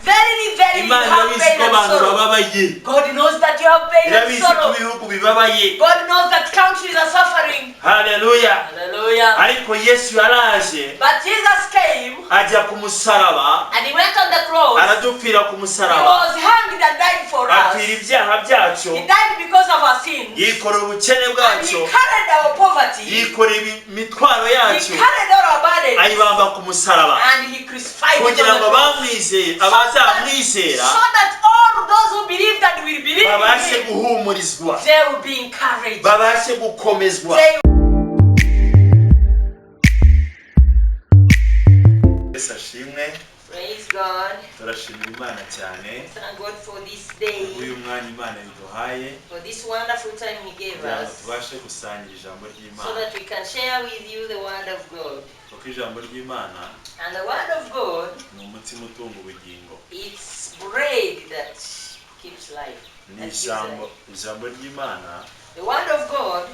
Verily, verily, you have pain and sorrow. God knows that you have pain and sorrow. God knows that countries are suffering. Hallelujah. Hallelujah. But Jesus came and he went on the cross. He was hanged and died for us. He died because of our sins. And he carried our poverty. He carried all our burdens. And he crucified it on the cross. So that all those who believe that will believe in him, they will be encouraged. Praise God. Thank God for this day, for this wonderful time He gave us, so that we can share with you the Word of God. And the Word of God, it's bread that keeps life. The Word of God,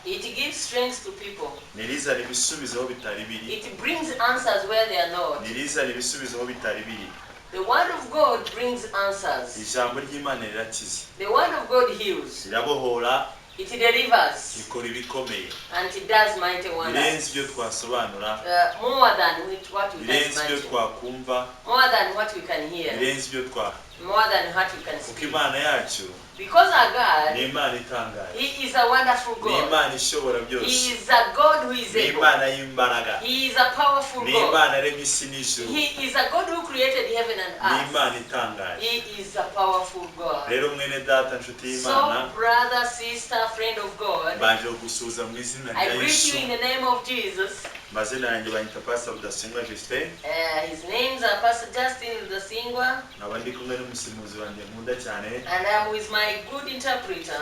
it gives strength to people. It brings answers where they are not. The Word of God brings answers. The Word of God heals. It delivers. And it does mighty wonders. More than what we can imagine. More than what we can hear. More than what we can speak. Because our God, He is a wonderful God. He is a God who is able. He is a powerful God. He is a God who created heaven and earth. He is a powerful God. So, brother, sister, friend of God, I greet you in the name of Jesus. His names are Pastor Justin Rudasingwa. And I'm with my good interpreter.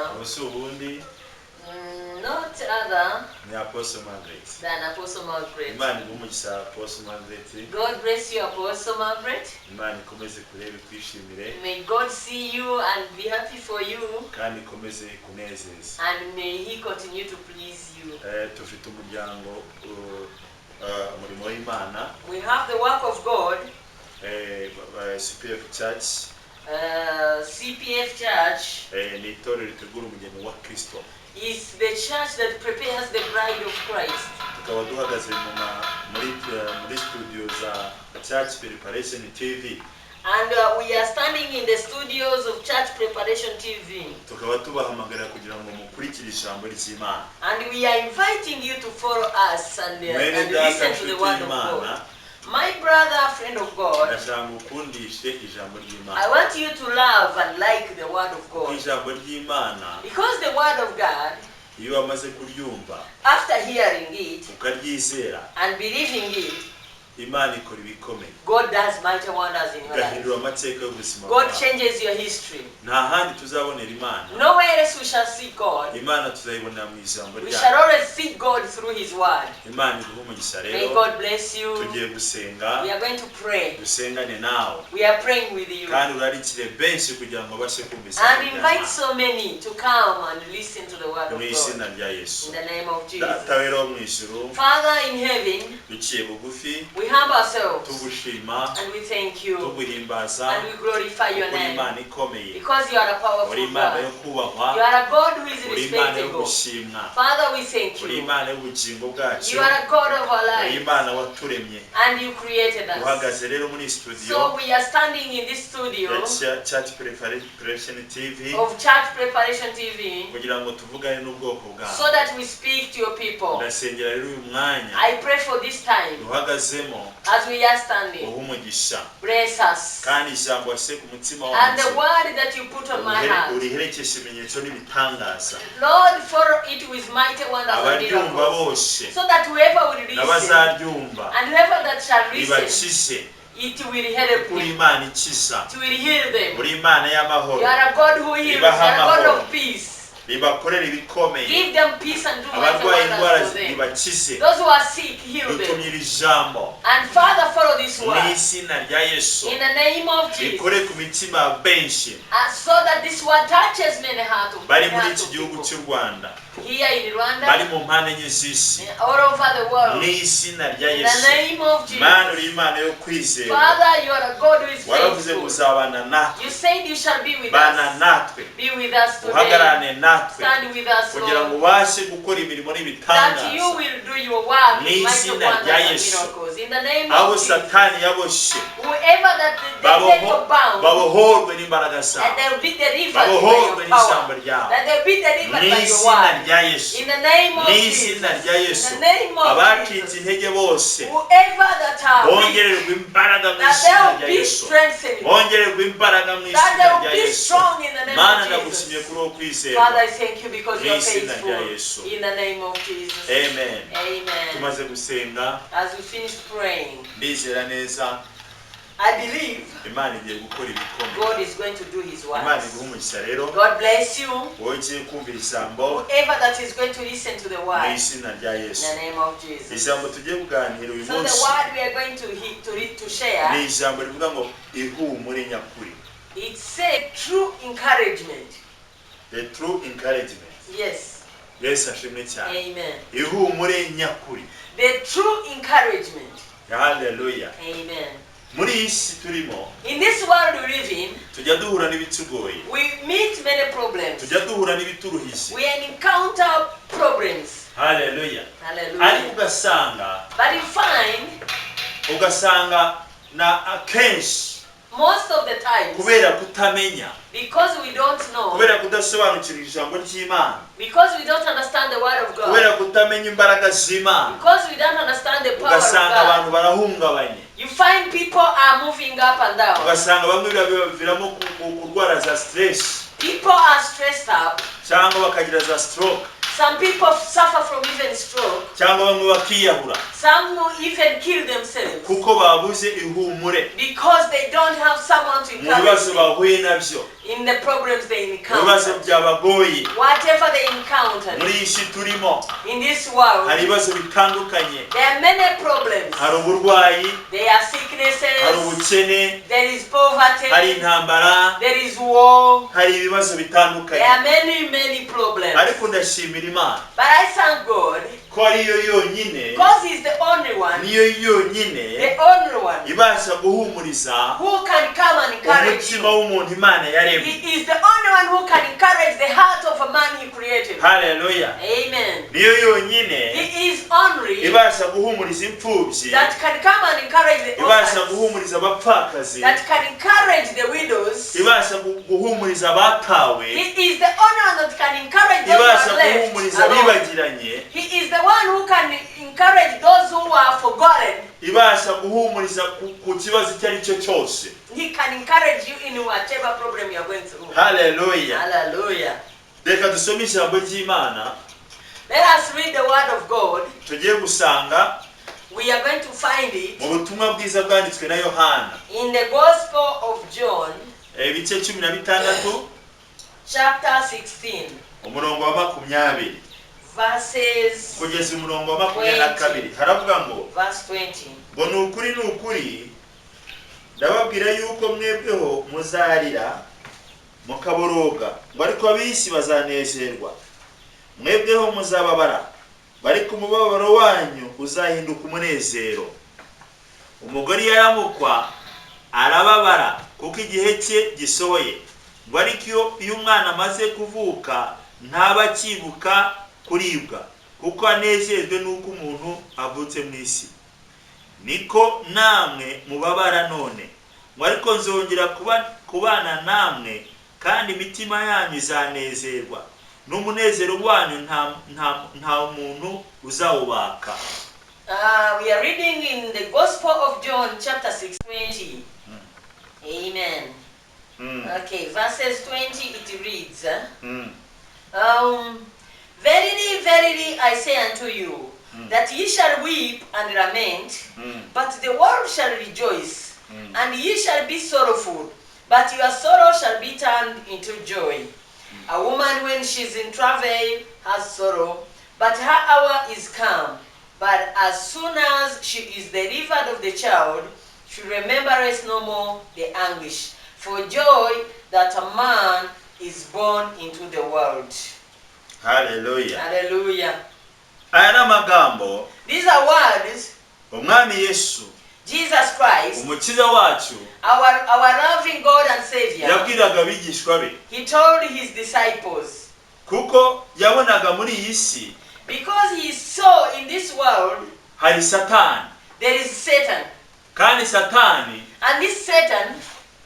Not other than Apostle Margaret. God bless you, Apostle Margaret. May God see you and be happy for you. And may He continue to please you. We have the work of God. CPF Church. Is the church that prepares the bride of Christ. And we are standing in the studios of Church Preparation TV. And we are inviting you to follow us and listen to the Word of God. My brother, friend of God, I want you to love and like the Word of God. Because the Word of God, after hearing it and believing it, God does mighty wonders in your life. God changes your history. Nowhere else we shall see God. We shall always see God through His Word. May God bless you. We are going to pray. We are praying with you. And invite so many to come and listen to the Word of God. In the name of Jesus. Father in heaven, we humble ourselves and we thank you and we glorify your name because you are a powerful God. You are a God who is respectable. Father, we thank you. You are a God of our lives and you created us. So we are standing in this studio of Church Preparation TV so that we speak to your people. I pray for this time as we are standing. Bless us. And the word that you put on my heart, Lord, follow it with mighty wonders and miracles, so that whoever will listen and whoever that shall listen, it will help them. It will heal them. You are a God who heals. You are a God of peace. bibakorera ibikomeye. Give them peace and do abarwaye indwara wonders for them. zibakize. Those who are sick, heal them. dutumira ijambo And Father, follow this word. mu izina rya Yesu In the name of Jesus. bikore ku mitima benshi So that this word touches many hearts of bari muri iki gihugu cy'u Rwanda, here in Rwanda, bari mu mpande enye z'isi, all over the world. mu izina rya In the Yesu. name of Jesus. Mana uri Imana yo kwizera. Father, you are a God who is waravuze faithful. muzabana natwe. You said you shall be with bana us. natwe. Be with us today. uhagararane natwe Stand with us, kugira ngo Lord. ubashe gukora imirimo That you n'ibitangaza will do your work mu in mighty izina wonders rya and Yesu. miracles. In the name abo of Jesus. satani yaboshe Whoever that they take you bound, babohorwe n'imbaraga zawe, that they will be delivered by babohorwe your n'ijambo power. ryawe That they will be delivered mu by your izina word. rya Yesu. In the name of mu Jesus. izina rya Yesu. In the name of abacitse Jesus. intege bose Whoever that are weak, bongererwe imbaraga mu that izina they rya will be Yesu. strengthened. bongererwe imbaraga mu That izina they rya will be Yesu. strong in the name Mana of ndagushimye Jesus. kuri uwo kwizerwa. Father, I thank you because you are Mu izina faithful. rya Yesu. In the name of Jesus. Amen. Amen. tumaze gusenga As we finish praying, ndizera neza I believe Imana igiye gukora ibikomeye. God is going to do His Imana works. iguhe umugisha rero God bless you. wowe ugiye kumvira ijambo Whoever that is going to listen to the mu word. izina rya In Yesu. the name of Jesus. ijambo tugiye kuganira uyu So the munsi word we are going to read, to share, ni ijambo rivuga ngo ihumure nyakuri. it's a true encouragement. The true encouragement. Yes. Yesu ashimwe cyane. Amen. ihumure nyakuri. The true encouragement. Hallelujah. Amen. muri iyi si turimo In this world we live in, tujya duhura n'ibitugoye, we meet many problems. tujya duhura n'ibituruhije. We encounter problems. Hallelujah. Hallelujah. ariko ugasanga But you find na akenshi most of the times, kubera kutamenya, because we don't know, kubera kudasobanukirwa ijambo ry'Imana, because we don't understand the word of God, kubera kutamenya imbaraga z'Imana, because we don't understand the power of ugasanga God, abantu barahungabanye, you find people are moving up and down. ugasanga bamwe biraviramo kurwara za stress People are stressed up. cyangwa bakagira za stroke, Some people suffer from even stroke. cyangwa bamwe bakiyahura Some even kill themselves kuko babuze ihumure because they don't have someone to mu bibazo encourage them bahuye nabyo, in the problems they mu bibazo encounter. byabagoye. Whatever they encounter muri iyi si turimo in this world, hari ibibazo bitandukanye, there are many problems. hari uburwayi, There are hari sicknesses, ubukene, there is poverty, hari intambara, there is war, hari ibibazo there bitandukanye. are many problems. ariko ndashimira Imana But I thank God ko ariyo yonyine, because He's the only one, niyo yonyine the only one ibasha guhumuriza who can come and encourage umutima you. w'umuntu Imana yaremye. He is the only one who can encourage the heart of a man He created. Haleluya. Amen. niyo yonyine He is only ibasha guhumuriza imfubyi, that can come and encourage the ibasha orphans, guhumuriza abapfakazi, that can encourage the widows. ibasha guhumuriza abatawe, He is the only one that can encourage those ibasha who are guhumuriza left alone. abibagiranye, He is the one who can encourage those who are forgotten. ibasha guhumuriza ku kibazo icyo ari cyo cyose. He can encourage you in whatever problem you are going through. Haleluya. Hallelujah. Reka dusome ijambo ry'Imana Let us read the word of God. tugiye gusanga We are going to find it mu butumwa bwiza bwanditswe na Yohana in the Gospel of John, ibice 16 chapter 16, umurongo wa 20 verses kugeza umurongo wa 22. haravuga ngo verse 20. ngo ni ukuri ndababwira yuko mwebweho muzarira mukaboroga, ngo ariko ab'isi bazanezerwa. Mwebweho muzababara, ariko umubabaro wanyu uzahinduka umunezero. Umugore yaramukwa arababara kuko igihe cye gisohoye, ngo ariko iyo umwana amaze kuvuka ntaba akibuka kuribwa, kuko anezezwe n'uko umuntu avutse mu isi. Niko namwe mubabara none, ngo ariko nzongera kubana namwe, kandi imitima yanyu izanezerwa, n'umunezero wanyu nta muntu uzawubaka. We are reading in the Gospel of John, chapter 6:20. Amen. Okay, verses 20, it reads, Verily, verily, I say unto you, that ye shall weep and lament, but the world shall rejoice, and ye shall be sorrowful, but your sorrow shall be turned into joy. A woman when she's in travail has sorrow, but her hour is come. But as soon as she is delivered of the child, she remembereth no more the anguish for joy that a man is born into the world. Hallelujah. Hallelujah. Aya magambo. These are words. Umwami Yesu. Jesus Christ. Umukiza wacu. Our loving God and Savior. Yabwiraga abigishwa be. He told his disciples. Kuko yabonaga muri iyi si. Because he saw in this world. Hari Satani. There is Satan. Kandi Satani. And this Satan.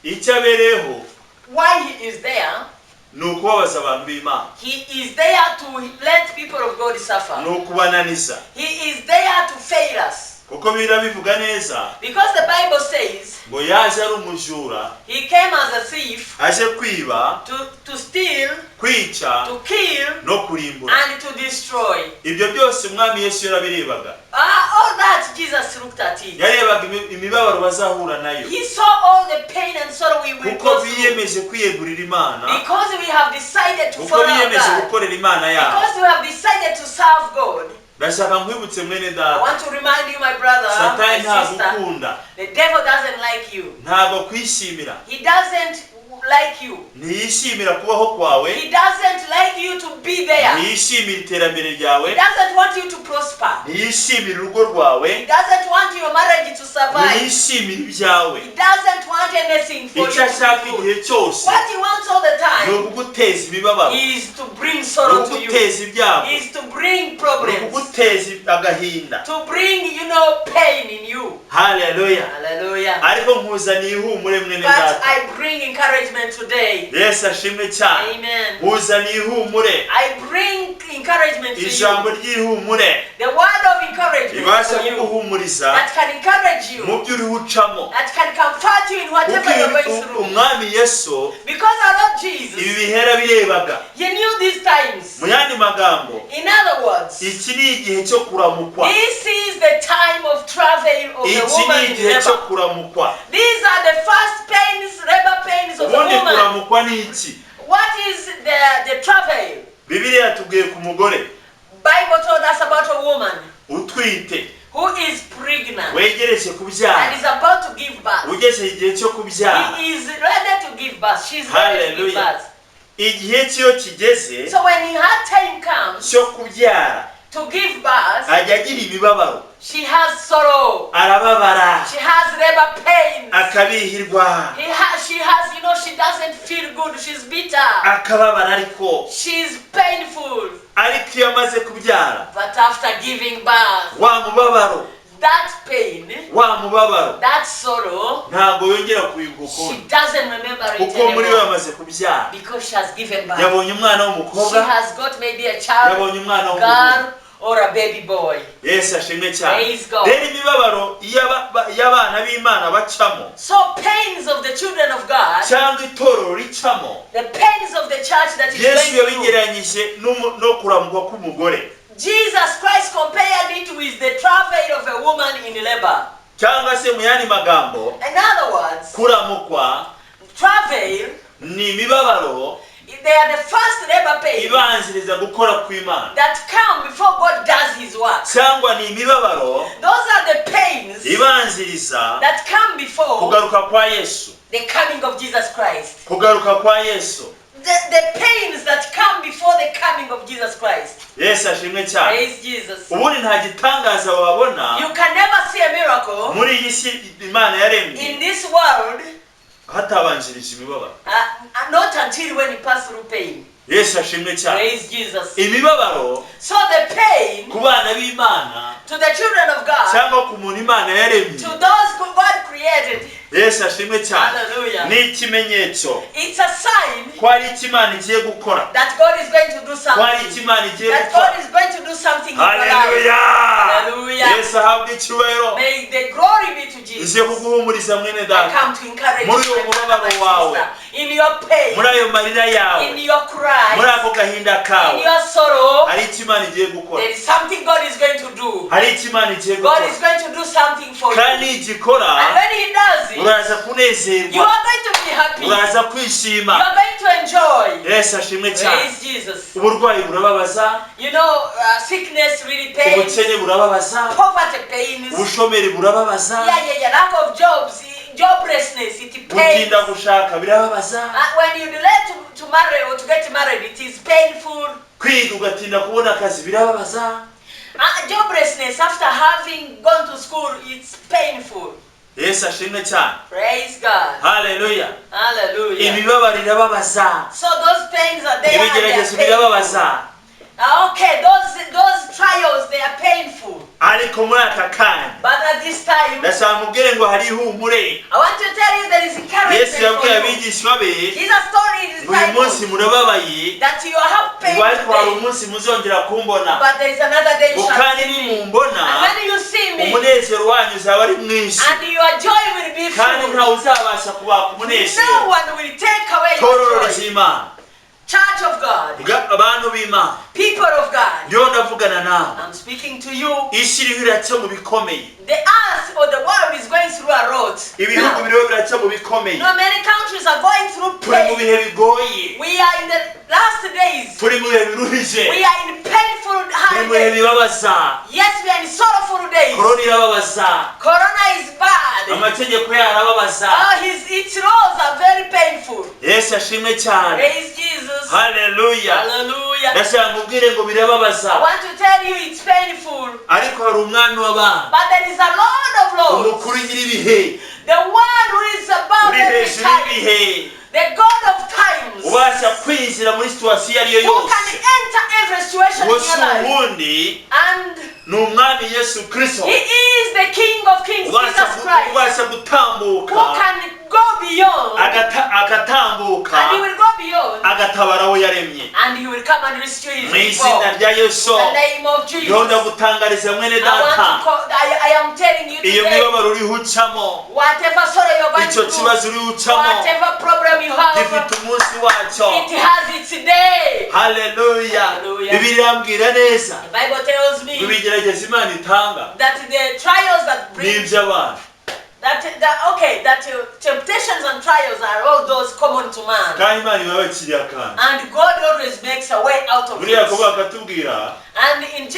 Icyabereho. Why he is there? Nukubabaza abantu b'Imana. He is there to let people of God suffer. Nukubananiza. He is there to fail us. Kuko birabivuga neza. Because the Bible says. Ngo yaje ari umujura. He came as a thief. Aje kwiba. To steal. Kwica. To kill. No kurimbura. And to destroy. Ibyo byose Umwami Yesu yarabirebaga. All that Jesus looked at it. Yarebaga imibabaro bazahura nayo. He saw all the pain and sorrow we will go through. Biyemeje kwiyegurira Imana. Because we have decided to follow God. Biyemeje gukorera Imana yabo. Because we have decided to serve God. Ndashaka nkwibutse mwene data. I want to remind you, my brother, my sister, the devil doesn't like you. Ntabwo kwishimira. He doesn't like you. Ntiyishimira kubaho kwawe. He doesn't like you to be there. Ntiyishimira iterambere ryawe. He doesn't want you to prosper. Ntiyishimira urugo rwawe. He doesn't want your marriage to survive. Ntiyishimira ibyawe. He doesn't want anything for you to do. What he wants all the time ni ukuguteza imibabaro. is to bring sorrow to you. Is to bring problems. Agahinda. To bring, pain in you. Hallelujah. Hallelujah. Ariko nkuzaniye ihumure mwene But data. I bring encouragement today. Yes, ashimwe cyane. Amen. Nkuzaniye ihumure. I bring encouragement to you. Ijambo ry'ihumure. The word of encouragement ibasha for you. kuguhumuriza. That can encourage you. Mu byo uri ucamo. That can comfort you in whatever you're going through. Umwami Yesu. Because our Lord Jesus. Ibi bihera birebaga. He knew these times. Mu yandi magambo. In other words. Iki ni igihe cyo kuramukwa. This is the time of travail of the woman in labor. These are the first pains, labor pains of the woman. Kuramukwa ni iki? What is the travail? Bibiliya yatubwiye ku mugore. Bible told us about a woman. Utwite. Who is pregnant. Wegereje kubyara. And is about to give birth. Ugeze igihe cyo kubyara. He is ready to give birth. She's ready to give birth. Igihe cyo kigeze. So when her time comes. Cyo kubyara. To give birth. Ajya agira imibabaro. She has sorrow. Arababara. She has labor pains. Akabihirwa. She has, she doesn't feel good. She's bitter. Akababara ariko. She's painful. Ariko iyo amaze kubyara. But after giving birth. Wa mubabaro. That pain. Wa mubabaro. That sorrow. Ntabwo yongera kuyibuka. She doesn't remember it anymore. Kuko muri we amaze kubyara. Because she has given birth. Yabonye umwana w'umukobwa. She has got maybe a child. Yabonye umwana w'umukobwa. Or a baby boy. Yes, ashimwe cyane. Praise God. Rero imibabaro y'abana b'Imana bacamo. So pains of the children of God. Cyangwa itorero ricamo. The pains of the church that is Yesu yabigeranyije no kuramukwa k'umugore. Jesus Christ compared it with the travail of a woman in labor. Cyangwa se mu yandi magambo. In other words, kuramukwa, travail, ni imibabaro. They are the first labor pains ibanziriza gukora kw'Imana. that come before God does his work. Cyangwa ni imibabaro. Those are the pains ibanziriza that come before kugaruka kwa Yesu. The coming of Jesus Christ. Kugaruka kwa Yesu. The pains that come before the coming of Jesus Christ. Yes, ashimwe cyane. Praise Jesus. Ubundi nta gitangaza wabona. You can never see a miracle muri iyi si Imana yaremye. in this world hatabanjirije imibabaro. Not until when you pass through pain. Yes, ashimwe cyane. Praise Jesus. Imibabaro. So the pain ku bana b'Imana. To the children of God. Cyangwa ku muntu Imana yaremye. To those who God created. Yes, ashimwe cyane. Hallelujah. Ni ikimenyetso. It's a sign. Ko ari Imana igiye gukora. That God is going to do something. Ko ari Imana igiye gukora. That God is going to do something in your life. Hallelujah. Hallelujah. Yes, ahabwe icyubahiro. May the glory be to Jesus. Nje kuguhumuriza mwene data. I come to encourage muri uwo mubabaro wawe. In your pain. Muri ayo marira yawe. In your cry. Muri ako gahinda kawe. In your sorrow. Hari Imana igiye gukora. There is something God is going to do. Hari Imana igiye gukora. God is going to do something for you. Kandi igikora. And when he does it, uraza kunezerwa. you are going to be happy. Uraza kwishima. You are going to enjoy. Yes, ashimwe cyane. Praise Jesus. Uburwayi burababaza. You know, sickness really pains. Ubukene burababaza. Poverty pains. Ubushomeri burababaza. Yeah. Lack of jobs, joblessness, it pains. Gutinda gushaka birababaza. When you delay to marry or to get married, it is painful. Kwiga ugatinda kubona akazi birababaza. Joblessness after having gone to school, it's painful. Yes, ashimwe cyane. Praise God. Hallelujah. Hallelujah. Imibabaro irababaza. So those pains are there. Ibigeragezo birababaza. Okay, those trials, they are painful. Ariko muri aka kanya. But at this time, ndashaka mubwire ngo hari ihumure. I want to tell you there is encouragement. Yesu yabwiye abigishwa be. Jesus told his disciples. Uyu munsi murababaye. That you have pain today. Umunsi muzongera kumbona. But there is another day you shall see me. Mumbona. And when you see me, umunezero wanyu uzaba ari mwinshi. And your joy will be full. Kandi nta uzabasha kubaka umunezero. No one will take away your joy. Church of God. Abantu b'Imana. People of God. Ndiyo ndavugana nawe. I'm speaking to you. Isi iriho iraca mu bikomeye. The earth or the world is going through a lot. Ibihugu biriho biraca mu bikomeye. No, many countries are going through pain. Turi mu bihe bigoye. We are in the last days. Turi mu bihe biruhije. We are in painful Turi mu bihe days. bibabaza. Yes, we are in sorrowful days. Corona irababaza. Corona is bad. Amategeko yarababaza. Its laws are very painful. Yes, ashimwe cyane. Praise Jesus. Hallelujah. Hallelujah. Ndashaka ngubwire ngo birababaza. I want to tell you it's painful. Ariko hari umwami w'abantu. But there is a Lord of Lords. Umukuru nyir'ibihe. The one who is above every time. The God of times. Ubasha kwinjira muri situasiyo ariyo yose. Who can enter every situation in your life. Ubundi and ni umwami Yesu Kristo. He is the King of Kings, Jesus Christ. Ubasha gutambuka. Who can go beyond. Agatambuka. And He will go beyond. Agatabara aho yaremye. And He will come and restore His people. Mu izina rya Yesu. In the name of Jesus. Yonda gutangariza mwene data. I am telling you today. Iyo mibabaro uri hucamo. Whatever sorrow you're going through. Icyo kibazo uri hucamo. Whatever problem you have. Gifite umunsi wacyo. It has its day. Hallelujah. Bibiliya irambwira neza. The Bible tells me. Ibigerageza Imana itanga. That the trials that bring. N'iby'abantu. That temptations and trials are all those common to man. And God always makes a way out of it. And in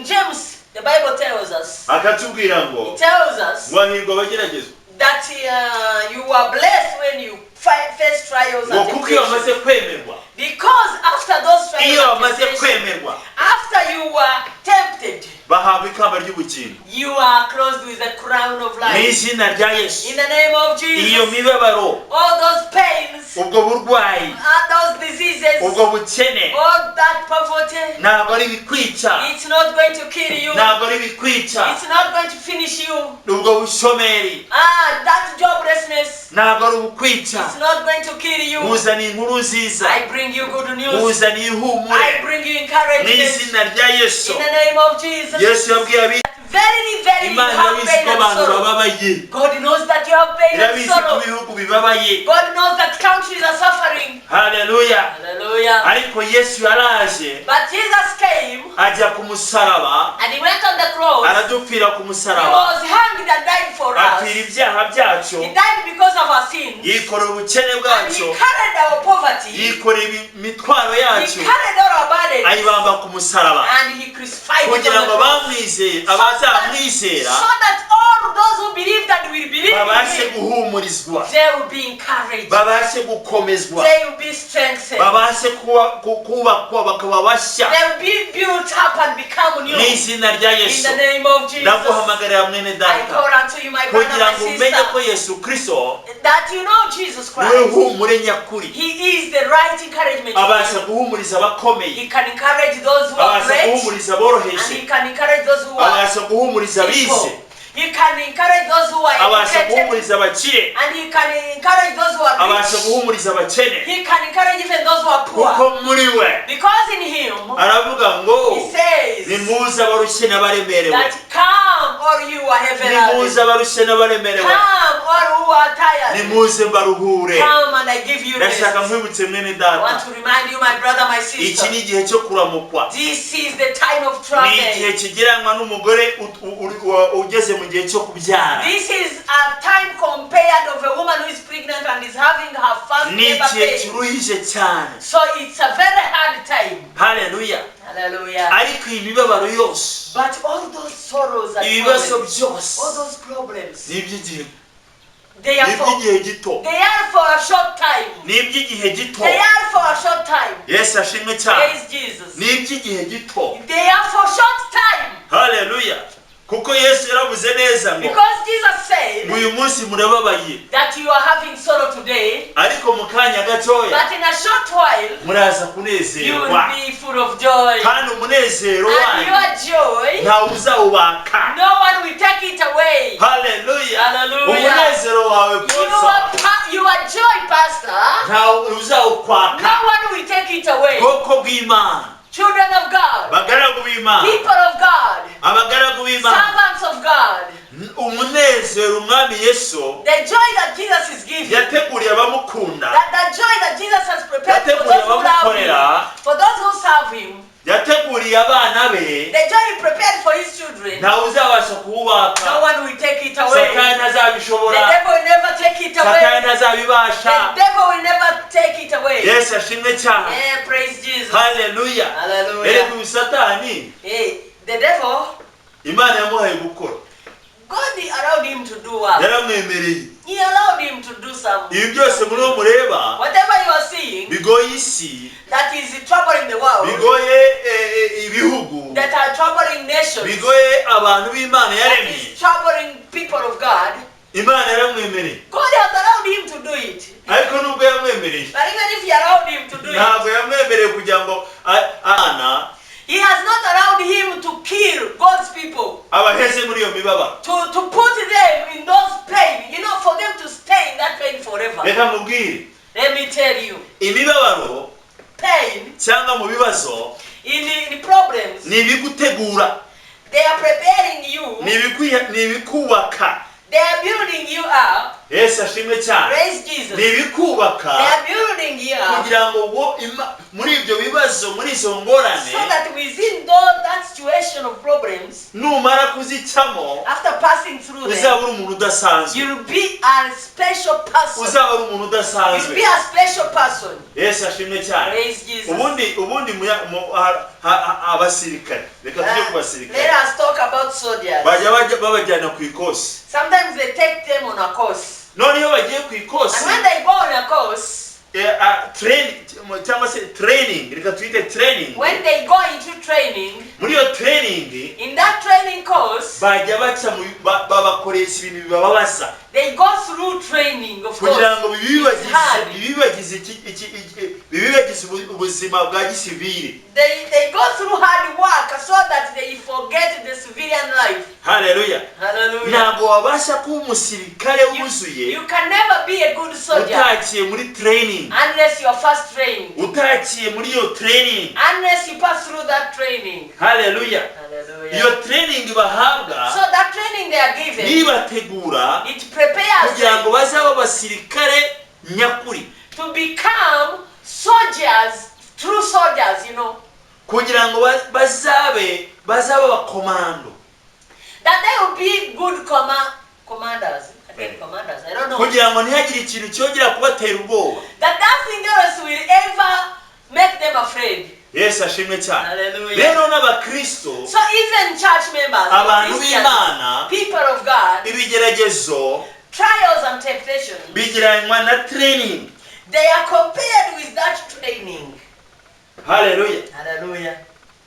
James, the Bible tells us. It tells us that you are blessed when you face trials and temptations. Because after those trials and temptations, after you were tempted, you are clothed with the crown of life. In the name of Jesus. All those pains, those diseases, all that poverty, it's not going to kill you. It's not going to finish you. That joblessness, it's not going to kill you. I bring you good news. I bring you encouragement. In the name of Jesus. Very, very, you have pain and sorrow. God knows that you have pain and sorrow. God knows that countries are suffering. Hallelujah. Hallelujah. But Jesus came. And He went on the cross. He was hanged and died for us. He died because of our sins. And He carried our poverty. He carried all our burdens. And He crucified it on the cross. So that all those who believe and will believe in Him, they will be encouraged. They will be strengthened. They will be built up and become new. In the name of Jesus. I call unto you, my brother, my sister, that you know Jesus Christ. He is the right encouragement. He can encourage those who are great. And He can encourage those who are people. He can encourage those who are educated. And He can encourage those who are rich. He can encourage even those who are poor. Because in Him, He says that come all you are heavy laden. Come all who are tired. Come and I give you rest. I want to remind you, my brother, my sister. This is the time of travel. This is a time compared of a woman who is pregnant and is having her first never paid. So it's a very hard time. Hallelujah. Hallelujah. But all those sorrows and problems, all those problems, they are for a short time. They are for a short time. Yes, Praise Jesus. They are for short time. Hallelujah. Kuko Yesu yaravuze neza ngo because Jesus said uyu munsi murababaye that you are having sorrow today, ariko mu kanya gatoya but in a short while muraza kunezerwa, you will be full of joy, kandi umunezero and your joy nta uzawubaka, no one will take it away. Hallelujah. Hallelujah. Umunezero wawe your joy, pastor, nta uzawukwaka, no one will take it away. Bwoko bw'Imana, children of God, bagaragu b'Imana, people of God, abagaragu b'Imana, servants of God, umunezero umwami Yesu, the joy that Jesus is giving, yateguriye abamukunda, the joy that Jesus has prepared for those who love him, for those who serve him, yateguriye abana be, the joy he prepared for his children, nta uzabasha kuwubaka, no one will take it away. Satani azabishobora, the devil will never take it away. Satani azabibasha, the devil will never take it away. Yes, ashimwe cyane. Yeah, praise Jesus. Hallelujah. Hallelujah. Satani, the devil, Imana yamuhaye gukora, God allowed him to do what? Yaramwemereye. He allowed him to do something. Ibi byose muri mureba, whatever you are seeing, bigoye isi, that is troubling the world, bigoye ibihugu, that are troubling nations, bigoye abantu b'Imana yaremye, that is troubling people of God, Imana yaramwemereye. God has allowed him to do it. Ariko nubwo yamwemereye, but even if he allowed him to do it, ntabwo yamwemereye kugira ngo he has not allowed him to kill God's people, to put them in those pain, for them to stay in that pain forever. Let me tell you, pain in problems, they are preparing you, they are building you up. Yes, praise Jesus. They are building you up, so that within that situation of problems, after passing through them, you'll be a special person. You'll be a special person. Yes, praise Jesus. Let us talk about soldiers. Sometimes they take them on a course. And when they go on a course, training, when they go into training, in that training course, they go through training, of course. They go through hard work so that they forget the civilian life. Hallelujah. Hallelujah. You can never be a good soldier unless you are first trained, unless you pass through that training. Hallelujah. Hallelujah. Your training so that training they are given, it prepares them to become soldiers, true soldiers, that they will be good commanders. Commanders, I don't know. That nothing else will ever make them afraid. Yes, hallelujah. So even church members, Christians, people of God, trials and temptations, they are compared with that training. Hallelujah. Hallelujah.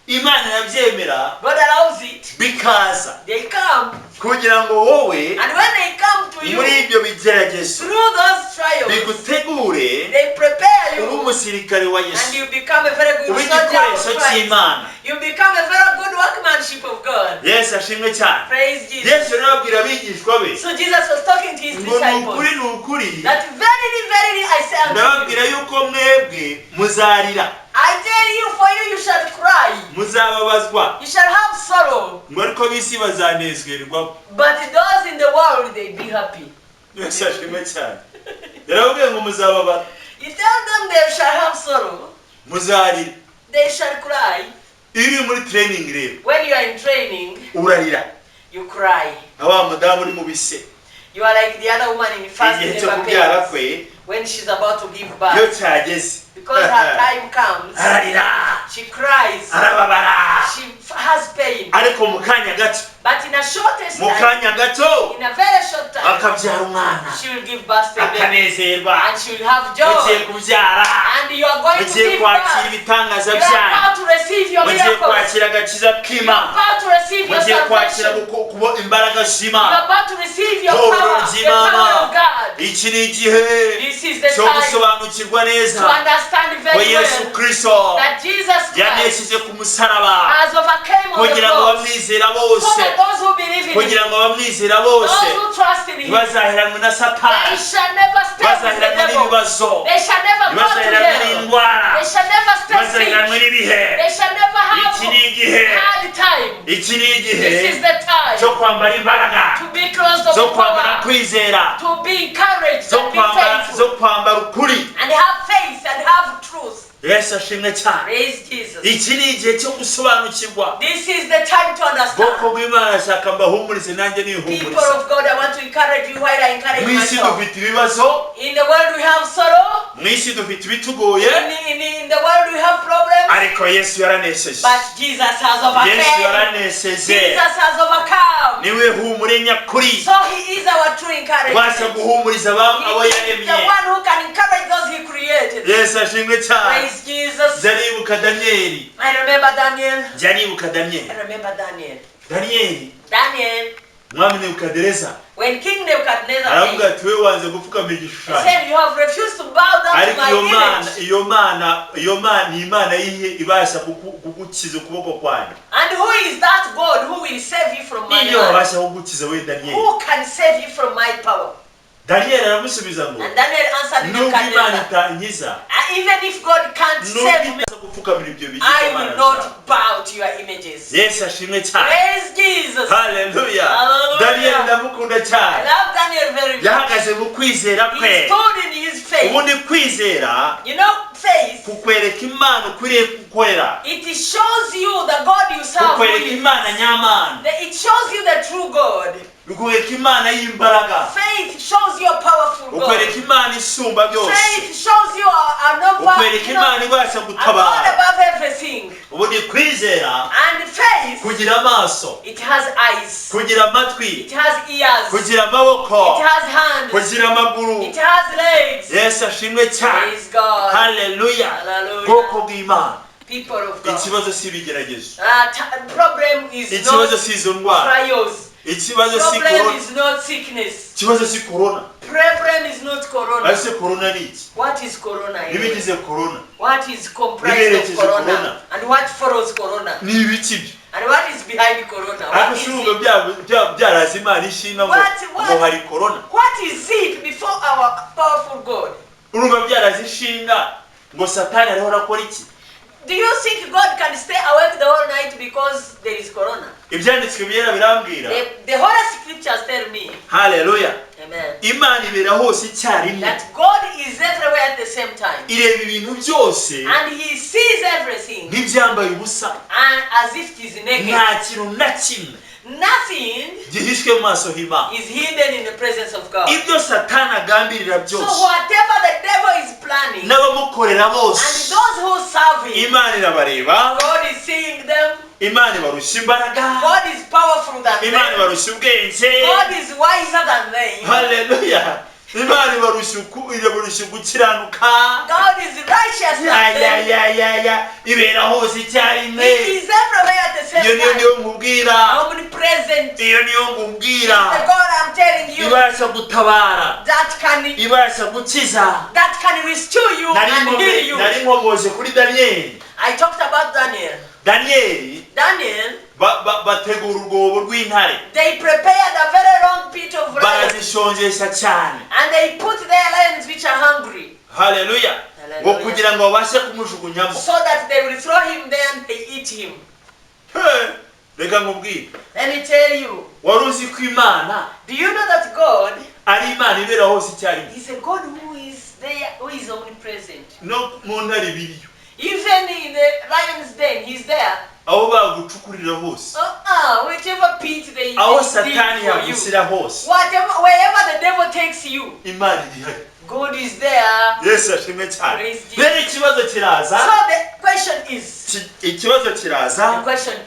God allows it because they come, and when they come to you through those trials, they prepare you, and you become a very good soldier of Christ. You become a very good workmanship of God. Yes, praise Jesus. So Jesus was talking to his disciples that verily I say unto you, I tell you, for you shall cry, you shall have sorrow, but those in the world, they be happy. You tell them they shall have sorrow, they shall cry. When you are in training, you cry. You are like the other woman in the first labor pains. when she's about to give birth. Because her time comes, she cries, she has pain. But in a shortest time, in a very short time, she will give birth to a baby. And she will have joy. And you are going to give birth. You are about to receive your miracles. You are about to receive your salvation. You are about to receive your power, the power of God. This is the time to understand very well that Jesus Christ has overcome on the cross. So that those who believe in Him, those who trust in Him, they shall never step with the devil. They shall never go to hell. They shall never step sick. They shall never have hard time. This is the time to be close to the power, to be encouraged and be faithful, and have faith and have truth. Praise Jesus. This is the time to understand. People of God, I want to encourage you while I encourage myself. In the world we have sorrow. In the world we have problems. But Jesus has overcome. Jesus has overcome. So He is our true encouragement. He is the one who can encourage those He created. Praise Jesus. I remember Daniel. I remember Daniel. When King Nebuchadnezzar came, he said, you have refused to bow down to my image. And who is that God who will save you from my hand? Who can save you from my power? And Daniel answered Nebuchadnezzar, even if God can't save me, I will not bow to your images. Praise Jesus. Hallelujah. I love Daniel very much. He stood in his faith. You know, faith, it shows you the God you serve. It shows you the true God. Faith shows you a powerful God. Faith shows you a God above everything. And faith, it has eyes, it has ears, it has hands, it has legs. Praise God. Hallelujah. Hallelujah. People of God. Problem is not trials. Problem is not sickness. Problem is not corona. What is corona? What is comprised of corona? And what follows corona? And what is behind corona? What is it before our powerful God? Do you think God can stay awake the whole night because there is corona? The Holy Scriptures tell me, hallelujah, amen, that God is everywhere at the same time. And He sees everything. And as if He is naked. Nothing is hidden in the presence of God. So whatever the devil is planning, and those who serve Him, God is seeing them. God is powerful than them. God is wiser than them. Hallelujah. God is righteous than them. He is everywhere at the same time. Omnipresent. He is the God I'm telling you that can restore you and heal you. I talked about Daniel. They prepared a very long pit of lions. And they put their lions which are hungry. Hallelujah. So that they will throw him there and they eat him. Let me tell you. Do you know that God is a God who is there, who is omnipresent? Even in the lion's den, he's there. aho bagucukurira hose Whichever pit they aho dig satani for you, yagushyira hose wherever the devil takes you, imana ihari. God is there. Yesu ashimwe cyane. Praise Jesus. Rero ikibazo kiraza, So the question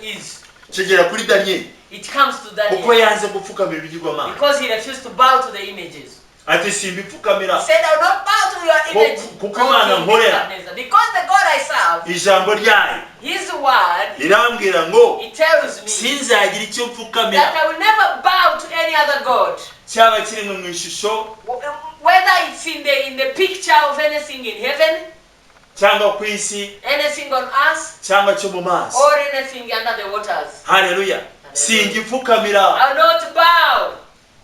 is, kigera kuri Daniel, it comes to Daniel, uko yanze gupfukamira ibigirwamana, because he refused to bow to the images. ati simbipfukamira, He said, I will not bow to your image, kuko Imana nkorera, because the God I serve, ijambo ryayo his word, irambwira ngo it tells me sinzagira icyo that mfukamira I will never bow to any other God. cyaba kiri mu ishusho, Whether it's in the picture of anything in heaven, cyangwa ku isi, anything on earth, cyangwa cyo mu mazi. or anything under the waters. Haleluya. Singipfukamira. I will not bow.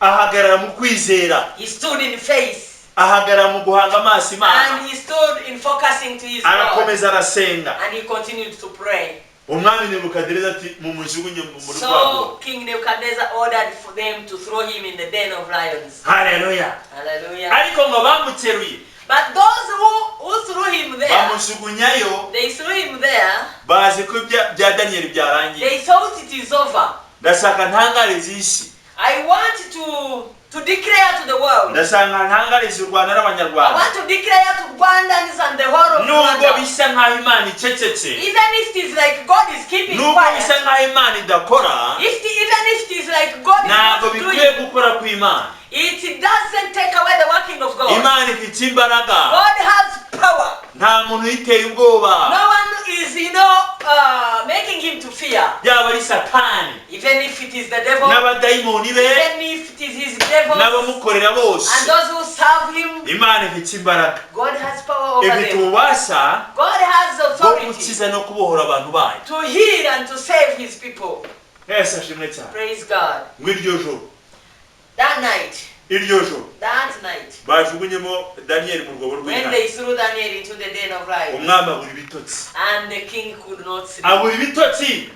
Ahagarara mu kwizera. He stood in faith. Ahagarara mu guhanga amaso Imana. And he stood in focusing to his God. Arakomeza arasenga. And he continued to pray. Umwami Nebukadneza ati mumujugunye mu rwabo. So King Nebuchadnezzar ordered for them to throw him in the den of lions. Haleluya. Hallelujah. Ariko ngo bamuteruye. But those who threw him there, bamujugunyayo, they threw him there, bazi ko bya Daniel byarangiye. they thought it is over. Ndashaka ntangariza isi. I want to declare to the world. Ndashaka ntangariza u Rwanda n'Abanyarwanda. I want to declare to Rwandans and the whole of Rwanda. Rwanda. Bisa nkaho Imana icecetse. Even if it is like God is keeping quiet. Bisa nkaho Imana idakora. Even if it is like God is not doing. Ntabwo bikwiye gukora ku Imana. It doesn't take away the working of God. Imana ifite imbaraga. God has power. Nta muntu yiteye ubwoba. No one is, making him to fear. Yaba ari Satani. Even if it is the devil. N'abadayimoni be. Even if it is his devils. N'abamukorera bose. And those who serve him. Imana ifite imbaraga. God has power over ifite them. ububasha. God has authority. Gukiza no kubohora abantu bayo. To heal and to save his people. Yesu ashimwe cyane. Praise God. Mw'iryo joro. That night. Iryo joro. That night. Bajugunyemo Daniel mu rwobo rw'intare. When they threw Daniel into the den of lions. Umwami abura ibitotsi. And the king could not sleep. Abura ibitotsi.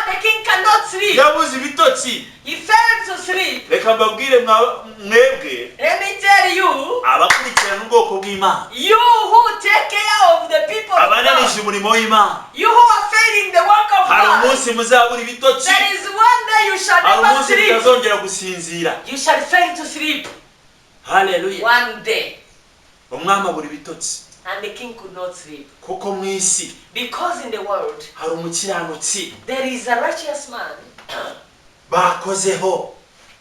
The king cannot sleep. Yabuze ibitotsi. He fell to sleep. Reka mbabwire mwebwe. Let me tell you. Abakurikirana ubwoko bw'Imana. You who take care of the people of God. Abananije umurimo w'Imana. You who are failing the work of God. Hari umunsi muzabura ibitotsi. There is one day you shall never sleep. Hari umunsi mutazongera gusinzira. You shall fail to sleep. Hallelujah. One day. Umwami abura ibitotsi. And the king could not sleep. Kuko mu isi. Because in the world. Hari umukiranutsi. There is a righteous man. Bakozeho.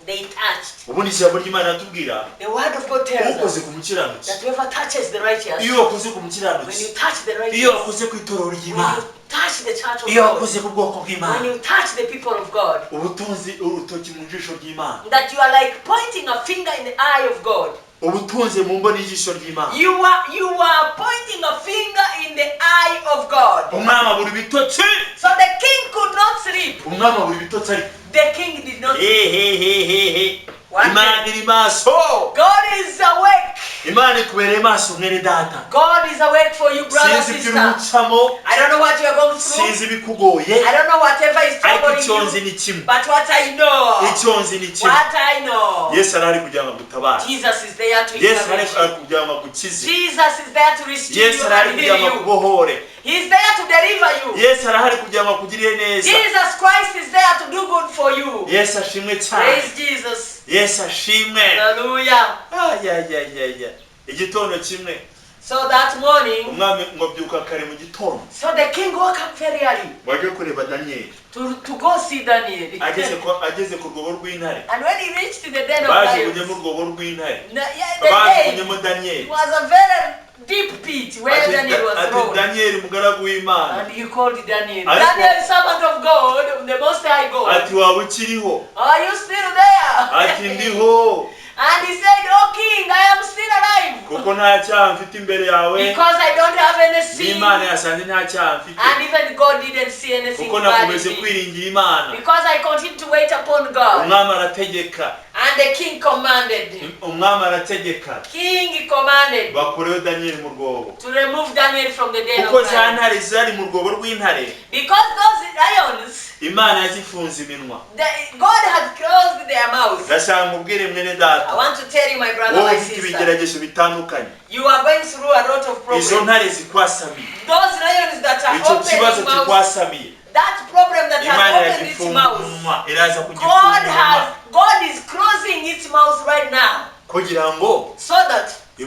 They touched. Ubundi ijambo ry'Imana atubwira. The word of God tells ukoze ku mukiranutsi. that whoever touches the righteous. Iyo wakoze ku mukiranutsi. When you touch the righteous. Iyo wakoze ku itorero ry'Imana. When you touch the church of Iyo God. wakoze ku bwoko bw'Imana. When you touch the people of God. Ubutunzi urutoki mu jisho ry'Imana. That you are like pointing a finger in the eye of God. Ubutunzi mu mboni y'ijisho ry'Imana. You are pointing a finger in the eye of God. Umwami abura ibitotsi. So the king could not sleep. Umwami abura ibitotsi ariko. The king did not sleep. Imana iri maso. God is awake. Imana ikubereye maso mwene data. God is awake for you, brother and sister. I don't know what you are going through. Sinzi bikugoye. I don't know whatever is troubling you. But what I know. What I know. Yesu arahari kugira ngo gutabara. Jesus is there to Yesu arahari kugira ngo gukize. Jesus is there to restore Yesu arahari kugira ngo kubohore. He is there to deliver you. Yesu arahari kugira ngo kugirire neza. Jesus Christ is there to do good for you. Yesu ashimwe cyane. Praise Jesus. Yesu ashimwe. Hallelujah. Igitondo kimwe. So that morning, umwami ngo byuka kare mu gitondo. So the king woke up very early. Waje kureba Daniel. To go see Daniel. Ageze ku rwobo rw'intare. And when he reached the den of lions. Bajugunye mu rwobo rw'intare. Bajugunye mu Daniel. It was a very deep pit where Daniel was thrown. Daniel mugaragu w'Imana. And he called Daniel. Daniel, servant of God, the Most High God. Ati waba ukiriho. Are you still there? Ati ndiho. And he said, "Oh king, I am still alive." Kuko nta cyaha mfite imbere yawe. Because I don't have any sin. Imana yasanze nta cyaha mfite. And even God didn't see anything kuko nakomeze kwiringira Imana. Because I continue to wait upon God. Umwami arategeka. And the king commanded. King commanded to remove Daniel from the den of lions. Because those lions, God has closed their mouths. I want to tell you, my brother, my sister, you are going through a lot of problems. Those lions that are opening mouths, that problem that has opened its mouth, God is closing its mouth right now, so that He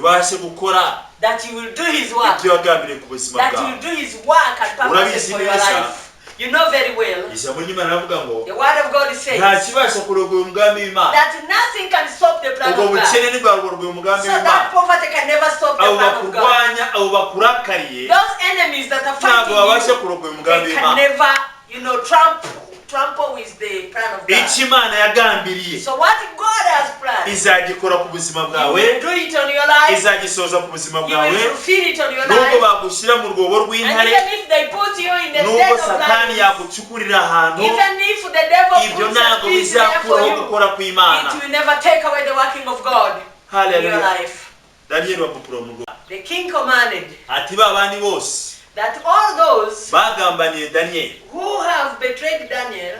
will do His work, that He will do His work and purposes for your life. You know very well, the word of God says that nothing can stop the plan of God. So that poverty can never stop the plan of God. Those enemies that are fighting you, they can never, trample with the plan of God. So what God has planned, He will do it on your life. He will fulfill it on your life. And even if they put you in the den of lions, even if the devil puts a piece there for you, it will never take away the working of God in your life. The king commanded that all those who have betrayed Daniel,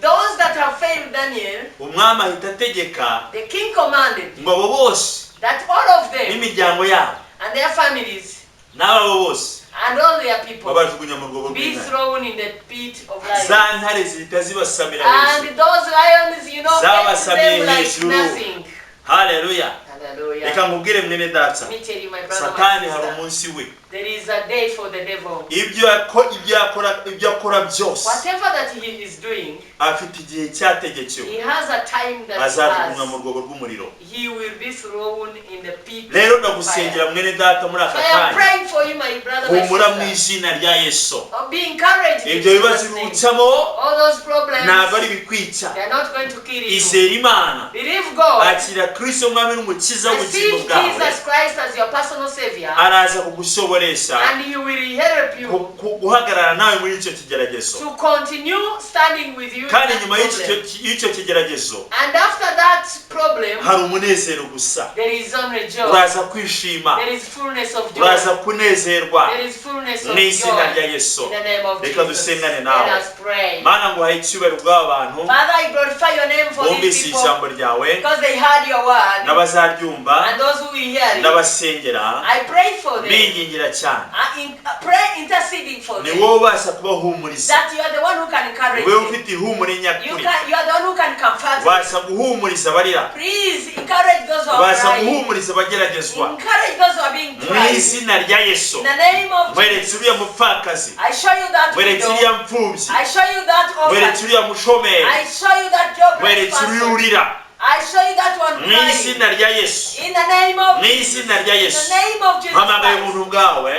those that have failed Daniel, the king commanded that all of them and their families and all their people be thrown in the pit of lions. And those lions, ate them like nothing. Hallelujah. Hallelujah. Let me tell you, my brother, my sister, there is a day for the devil. Whatever that he is doing, he has a time that he will be thrown in the pit of fire. So I am praying for you, my brother, my sister. Be encouraged. All those problems, they are not going to kill you. Believe God. Receive Jesus Christ as your personal Savior, and He will help you to continue standing with you in that problem. And after that problem, there is only joy. There is fullness of joy. There is fullness of joy. In the name of Jesus. Let us pray. Father, I glorify your name for these people because they heard your word. And those who will hear it, I pray for them. I pray interceding for them. That you are the one who can encourage them. You are the one who can comfort them. Please encourage those who are crying. Encourage those who are being tried. In the name of Jesus. I show you that widow. I show you that orphan. I show you that jobless person. I show you that one crying. In the name of Jesus. In the name of Jesus Christ.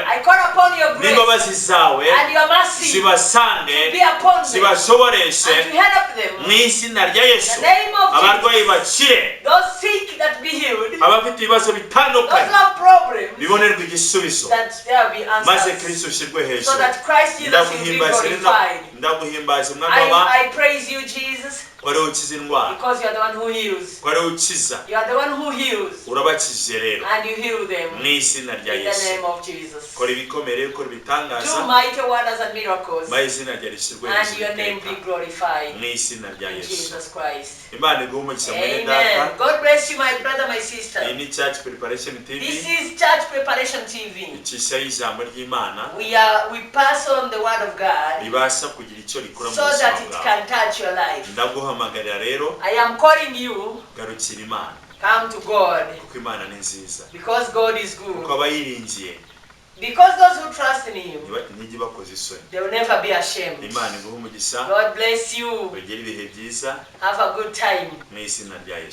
I call upon your grace and your mercy to be upon them and to help them. In the name of Jesus. Those sick that be healed. Those who have problems that there will be answers. So that Christ Jesus will be glorified. I praise you, Jesus. Because you are the one who heals. You are the one who heals. And you heal them. In the name of Jesus. Do mighty wonders and miracles. And your name be glorified. In Jesus Christ. Amen. God bless you, my brother, my sister. This is Church Preparation TV. We pass on the word of God so that it can touch your life. I am calling you, come to God, because God is good. Because those who trust in Him, they will never be ashamed. God bless you. Have a good time. In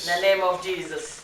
the name of Jesus.